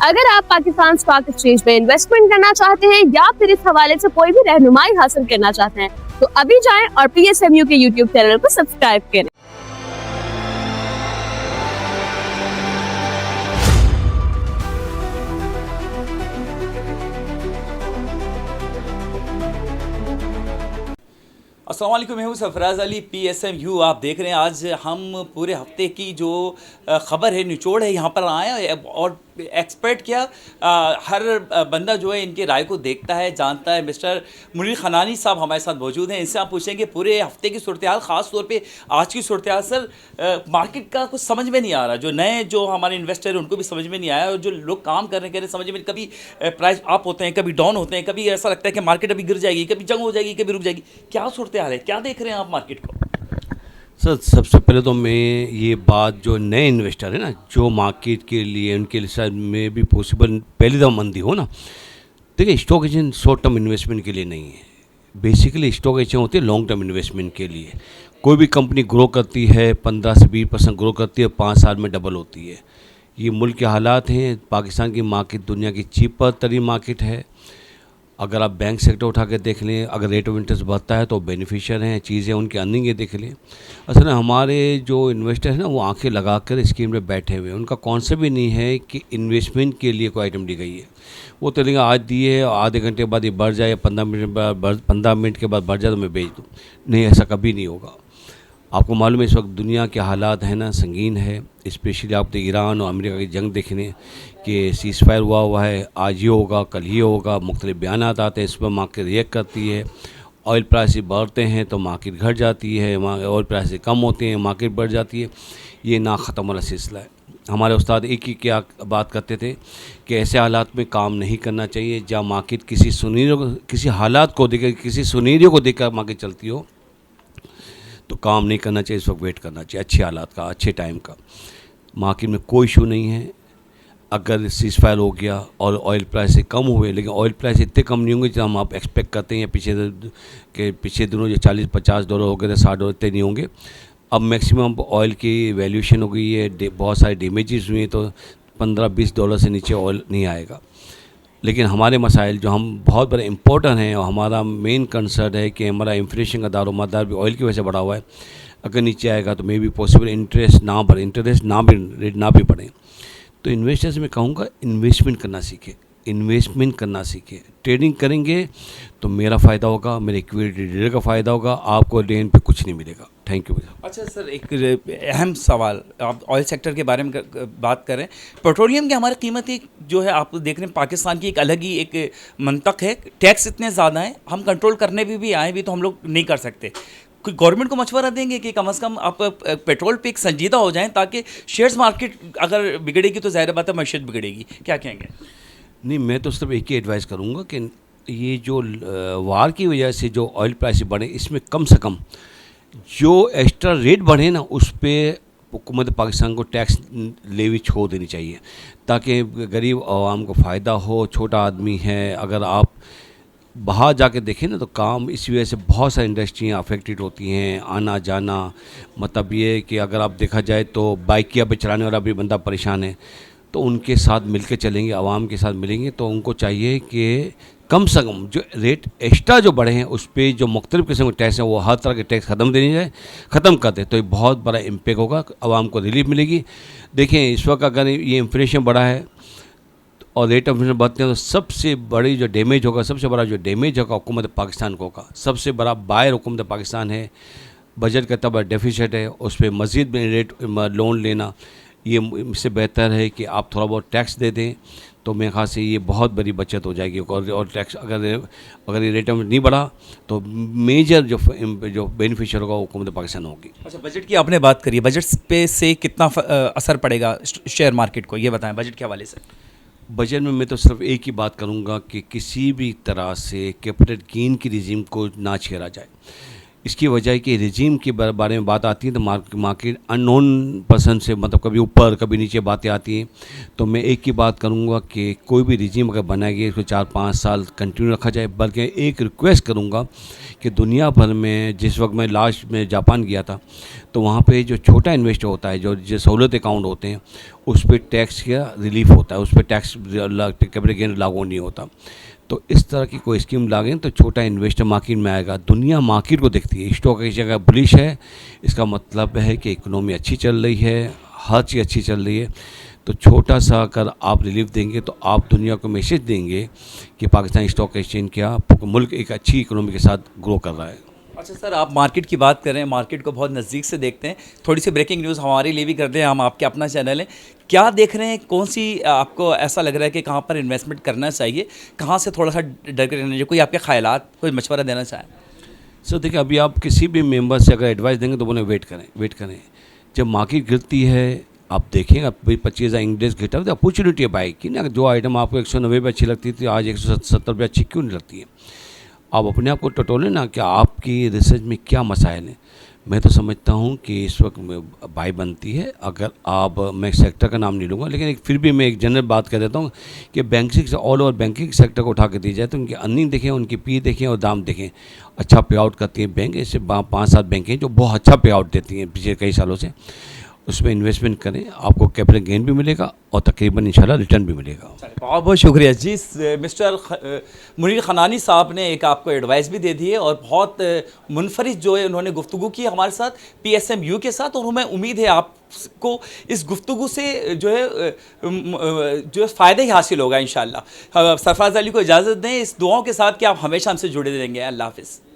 अगर आप Pakistan stock exchange में इन्वेस्टमेंट करना चाहते हैं या फिर इस हवाले से कोई भी रहनुमाई हासिल करना चाहते हैं तो अभी जाएं और PSMU के YouTube चैनल को सब्सक्राइब करें। अस्सलाम वालेकुम, मैं हूँ सरफराज अली, PSMU आप देख रहे हैं। आज हम पूरे हफ्ते की जो ख़बर है, निचोड़ है, यहाँ पर आए हैं और एक्सपर्ट क्या हर बंदा जो है इनकी राय को देखता है, जानता है। मिस्टर मुनीर खनानी साहब हमारे साथ मौजूद हैं। इनसे आप पूछेंगे पूरे हफ्ते की सूरत हाल, ख़ास तौर पे आज की सूरत हाल। सर, मार्केट का कुछ समझ में नहीं आ रहा, जो नए जो हमारे इन्वेस्टर हैं उनको भी समझ में नहीं आया, और जो लोग काम कर रहे हैं समझ में, कभी प्राइस अप होते हैं, कभी डाउन होते हैं, कभी ऐसा लगता है कि मार्केट अभी गिर जाएगी, कभी जंग हो जाएगी, कभी रुक जाएगी। क्या सूरत हाल है, क्या देख रहे हैं आप मार्केट को? सर, सबसे पहले तो मैं ये बात, जो नए इन्वेस्टर है ना, जो मार्केट के लिए उनके लिए में भी पॉसिबल पहली दफ़ा मंदी हो ना, देखिए stock exchange short term investment के लिए नहीं है। बेसिकली स्टॉक एक्सचेंज होती है लॉन्ग टर्म इन्वेस्टमेंट के लिए। कोई भी कंपनी ग्रो करती है, 15 से 20% ग्रो करती है, 5 साल में डबल होती है। ये मुल्क के हालात हैं। पाकिस्तान की मार्केट दुनिया की चीपर तरीन मार्केट है। अगर आप बैंक सेक्टर उठा के देख लें, अगर रेट ऑफ इंटरेस्ट बढ़ता है तो बेनिफिशियर हैं, चीज़ें उनकी अर्निंग ये देख लें। असल में हमारे जो इन्वेस्टर हैं ना, वो आंखें लगा कर स्कीम में बैठे हुए हैं। उनका कॉन्सेप्ट भी नहीं है कि इन्वेस्टमेंट के लिए कोई आइटम दी गई है। वो तो लेंगे आज दिए, आधे घंटे बाद ये बढ़ जाए, 15 मिनट के बाद बढ़ जाए तो मैं बेच दूँ। नहीं, ऐसा कभी नहीं होगा। आपको मालूम है इस वक्त दुनिया के हालात है ना, संगीन है। स्पेशली आप ईरान और अमेरिका की जंग देख लें कि सीज़ फायर हुआ है, आज ये होगा, कल ये होगा, मुख्तलिफ बयानात आते हैं, इस पर मार्केट रिएक्ट करती है। ऑयल प्राइस बढ़ते हैं तो मार्केट घट जाती है, ऑयल प्राइस कम होते हैं मार्केट बढ़ जाती है। ये ना ख़त्म वाला सिलसिला है। हमारे उस्ताद एक ही क्या बात करते थे कि ऐसे हालात में काम नहीं करना चाहिए जहाँ मार्केट किसी हालात को देख, किसी सुनीरियों को देखकर मार्केट चलती हो, तो काम नहीं करना चाहिए। इस वक्त वेट करना चाहिए अच्छे हालात का, अच्छे टाइम का। मार्केट में कोई इशू नहीं है। अगर सीज़ फायर हो गया और ऑयल प्राइस से कम हुए, लेकिन ऑयल प्राइस इतने कम नहीं होंगे जो हम आप एक्सपेक्ट करते हैं। पीछे दिनों जो $40-50 हो गए थे, $60 इतने नहीं होंगे। अब मैक्सिमम ऑयल की वैल्यूएशन हो गई है, बहुत सारे डैमेजेस हुए, तो $15-20 से नीचे ऑयल नहीं आएगा। लेकिन हमारे मसाइल जो हम बहुत बड़े इम्पोर्टेंट हैं, और हमारा मेन कंसर्न है कि हमारा इन्फ्लेशन का दारोमदार भी ऑयल की वजह से बढ़ा हुआ है। अगर नीचे आएगा तो मे बी पॉसिबल इंटरेस्ट ना रेट ना भी बढ़े। तो इन्वेस्टर्स में कहूँगा इन्वेस्टमेंट करना सीखे। ट्रेडिंग करेंगे तो मेरा फ़ायदा होगा, मेरे इक्विटी डीलर का फ़ायदा होगा, आपको लेन पे कुछ नहीं मिलेगा। थैंक यू भैया। अच्छा सर, एक अहम सवाल, आप ऑयल सेक्टर के बारे में बात करें। पेट्रोलियम की हमारी कीमत जो है, आप देख रहे हैं पाकिस्तान की एक अलग ही एक मंतक है। टैक्स इतने ज़्यादा हैं, हम कंट्रोल करने भी आए भी तो हम लोग नहीं कर सकते। कोई गवर्नमेंट को मशवरा देंगे कि कम से कम आप पेट्रोल पे एक संजीदा हो जाएं, ताकि शेयर्स मार्केट अगर बिगड़ेगी तो ज़ाहिर बात है मैशत बिगड़ेगी। क्या कहेंगे? नहीं, मैं तो सिर्फ एक ही एडवाइस करूँगा कि ये जो वार की वजह से जो ऑयल प्राइस बढ़े, इसमें कम से कम जो एक्स्ट्रा रेट बढ़े ना, उस पर हुकूमत पाकिस्तान को टैक्स लेवी छोड़ देनी चाहिए, ताकि गरीब आवाम को फ़ायदा हो। छोटा आदमी है, अगर आप बाहर जाके देखें ना, तो काम इसी वजह से बहुत सारी इंडस्ट्रियाँ अफेक्टेड होती हैं, आना जाना। मतलब ये कि अगर आप देखा जाए तो बाइकिया पे चलाने वाला भी बंदा परेशान है, तो उनके साथ मिलकर चलेंगे, आवाम के साथ मिलेंगे, तो उनको चाहिए कि कम से कम जो रेट एक्स्ट्रा जो बढ़े हैं उस पर जो मुख्तलिफ़ किस्म के टैक्स हैं, वो हर तरह के टैक्स ख़त्म कर दे, तो ये बहुत बड़ा इम्पैक्ट होगा, आवाम को रिलीफ मिलेगी। देखें, इस वक्त अगर ये इन्फ्लेशन बढ़ा है और रेट ऑफ इंटरेस्ट बढ़ते हैं, तो सबसे बड़ा जो डैमेज होगा हुकूमत पाकिस्तान को होगा। सबसे बड़ा बायर हुकूमत पाकिस्तान है। बजट का तब डेफिसिट है, उस पर मज़ीद लोन लेना, ये इससे बेहतर है कि आप थोड़ा बहुत टैक्स दे दें, तो मेरे ख्याल से ये बहुत बड़ी बचत हो जाएगी। और टैक्स अगर ये रेट में नहीं बढ़ा तो मेजर जो बेनिफिशियर होगा वो हुकूमत पाकिस्तान होगी। अच्छा, बजट की आपने बात करी, बजट पे से कितना असर पड़ेगा शेयर मार्केट को, ये बताएं बजट के हवाले से। बजट में मैं तो सिर्फ एक ही बात करूँगा कि किसी भी तरह से कैपिटल गेन की रिजीम को ना छेड़ा जाए। इसकी वजह कि रिजीम के बारे में बात आती है तो मार्केट अननोन पर्सन से, मतलब कभी ऊपर कभी नीचे बातें आती हैं। तो मैं एक ही बात करूंगा कि कोई भी रिजीम अगर बनाया गया इसको 4-5 साल कंटिन्यू रखा जाए। बल्कि एक रिक्वेस्ट करूंगा कि दुनिया भर में, जिस वक्त मैं लास्ट में जापान गया था, तो वहाँ पे जो छोटा इन्वेस्टर होता है, जो सहूलत अकाउंट होते हैं, उस पर टैक्स का रिलीफ होता है, उस पर टैक्स कैपिटल गेन लागू नहीं होता। तो इस तरह की कोई स्कीम लागें तो छोटा इन्वेस्टर मार्केट में आएगा। दुनिया मार्केट को देखती है, स्टॉक एक्सचेंज अगर बुलिश है इसका मतलब है कि इकोनॉमी अच्छी चल रही है, हर चीज़ अच्छी चल रही है। तो छोटा सा अगर आप रिलीफ देंगे तो आप दुनिया को मैसेज देंगे कि पाकिस्तान स्टॉक एक्सचेंज क्या मुल्क एक अच्छी इकोनॉमी के साथ ग्रो कर रहा है। अच्छा सर, आप मार्केट की बात कर रहे हैं, मार्केट को बहुत नज़दीक से देखते हैं, थोड़ी सी ब्रेकिंग न्यूज़ हमारे लिए भी कर दें, हम आपके अपना चैनल है, क्या देख रहे हैं, कौन सी आपको ऐसा लग रहा है कि कहाँ पर इन्वेस्टमेंट करना चाहिए, कहाँ से थोड़ा सा डर के रहना चाहिए, कोई आपके ख्यालात, कोई मशवरा देना चाहें? सर देखिए, अभी आप किसी भी मेंबर से अगर एडवाइस देंगे तो बोले वेट करें। जब मार्केट गिरती है आप देखेंगे, भाई 25,000 इंडेक्स गिरता तो अपॉर्चुनिटी है बाई की ना। जो आइटम आपको 190 पे अच्छी लगती थी आज 170 पे अच्छी क्यों नहीं लगती है? आप अपने आप को टटोलें ना कि आपकी रिसर्च में क्या मसाइल हैं। मैं तो समझता हूँ कि इस वक्त बाई बनती है। अगर आप, मैं सेक्टर का नाम नहीं लूँगा, लेकिन फिर भी मैं एक जनरल बात कह देता हूँ कि बैंकिंग से ऑल ओवर बैंकिंग सेक्टर को उठा के दी जाए तो उनकी अर्निंग देखें, उनकी पी देखें और दाम देखें। अच्छा पे आउट करती हैं बैंक, ऐसे 5-7 बैंकें जो बहुत अच्छा पे आउट देती हैं पिछले कई सालों से। उसमें इन्वेस्टमेंट करें, आपको कैपिटल गेन भी मिलेगा और तकरीबन इंशाल्लाह रिटर्न भी मिलेगा। बहुत बहुत शुक्रिया जी। मिस्टर मुनीर खनानी साहब ने एक आपको एडवाइस भी दे दी है और बहुत मुनफरिद जो है उन्होंने गुफ्तगू की हमारे साथ PSMU के साथ, और हमें उम्मीद है आपको इस गुफ्तगू से जो है फ़ायदा ही हासिल होगा इंशाल्लाह। सरफराज अली को इजाज़त दें इस दुआओं के साथ कि आप हमेशा हमसे जुड़े रहेंगे। अल्लाह हाफ़िज़।